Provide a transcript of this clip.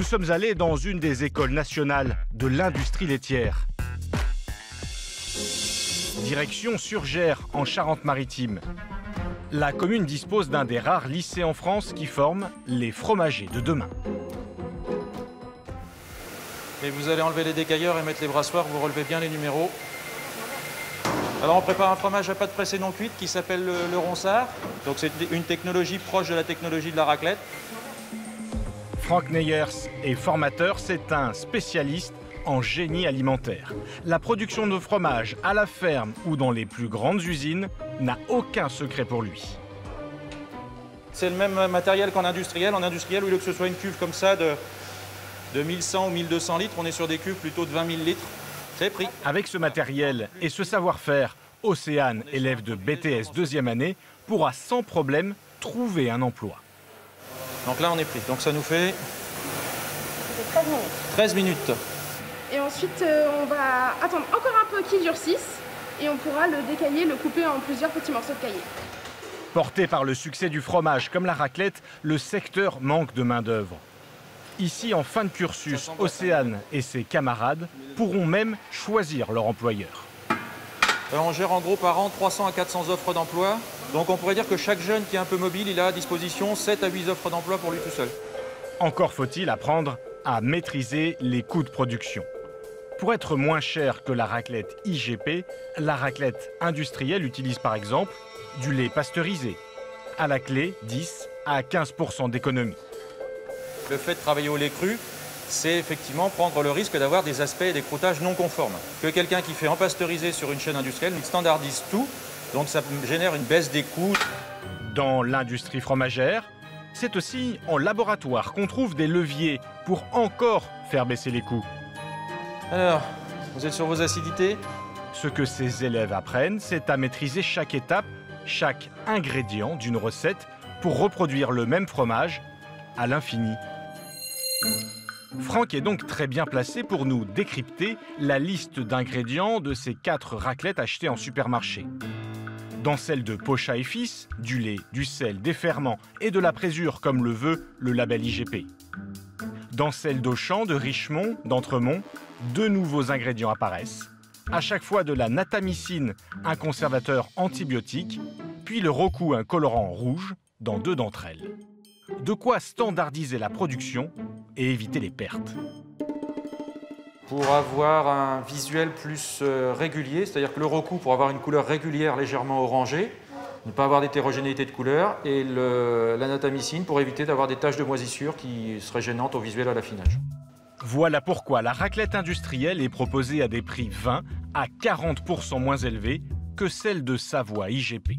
Nous sommes allés dans une des écoles nationales de l'industrie laitière. Direction Surgères, en Charente-Maritime. La commune dispose d'un des rares lycées en France qui forment les fromagers de demain. Et vous allez enlever les décailleurs et mettre les brassoirs, vous relevez bien les numéros. Alors on prépare un fromage à pâte pressée non cuite qui s'appelle le ronsard. Donc c'est une technologie proche de la technologie de la raclette. Franck Neyers est formateur, c'est un spécialiste en génie alimentaire. La production de fromage à la ferme ou dans les plus grandes usines n'a aucun secret pour lui. C'est le même matériel qu'en industriel. En industriel, au lieu que ce soit une cuve comme ça de 1100 ou 1200 litres, on est sur des cuves plutôt de 20 000 litres. C'est pris. Avec ce matériel et ce savoir-faire, Océane, élève de BTS deuxième année, pourra sans problème trouver un emploi. Donc là, on est pris. Donc ça nous fait 13 minutes. 13 minutes. Et ensuite, on va attendre encore un peu qu'il durcisse et on pourra le décailler, le couper en plusieurs petits morceaux de caillé. Porté par le succès du fromage comme la raclette, le secteur manque de main-d'œuvre. Ici, en fin de cursus, Océane et ses camarades pourront même choisir leur employeur. On gère en gros par an 300 à 400 offres d'emploi. Donc on pourrait dire que chaque jeune qui est un peu mobile, il a à disposition 7 à 8 offres d'emploi pour lui tout seul. Encore faut-il apprendre à maîtriser les coûts de production. Pour être moins cher que la raclette IGP, la raclette industrielle utilise par exemple du lait pasteurisé. À la clé, 10 à 15% d'économie. Le fait de travailler au lait cru, c'est effectivement prendre le risque d'avoir des aspects et des croûtages non conformes. Que quelqu'un qui fait en pasteurisé sur une chaîne industrielle, il standardise tout, donc ça génère une baisse des coûts. Dans l'industrie fromagère, c'est aussi en laboratoire qu'on trouve des leviers pour encore faire baisser les coûts. Alors, vous êtes sur vos acidités? Ce que ces élèves apprennent, c'est à maîtriser chaque étape, chaque ingrédient d'une recette pour reproduire le même fromage à l'infini. Franck est donc très bien placé pour nous décrypter la liste d'ingrédients de ces 4 raclettes achetées en supermarché. Dans celle de Pochat et Fils, du lait, du sel, des ferments et de la présure comme le veut le label IGP. Dans celle d'Auchan, de Richemont, d'Entremont, 2 nouveaux ingrédients apparaissent. À chaque fois de la natamycine, un conservateur antibiotique, puis le Roku, un colorant rouge, dans 2 d'entre elles. De quoi standardiser la production et éviter les pertes. Pour avoir un visuel plus régulier, c'est-à-dire que le Roku, pour avoir une couleur régulière légèrement orangée, ne pas avoir d'hétérogénéité de couleur, et la natamycine pour éviter d'avoir des taches de moisissure qui seraient gênantes au visuel à l'affinage. Voilà pourquoi la raclette industrielle est proposée à des prix 20 à 40% moins élevés que celle de Savoie IGP.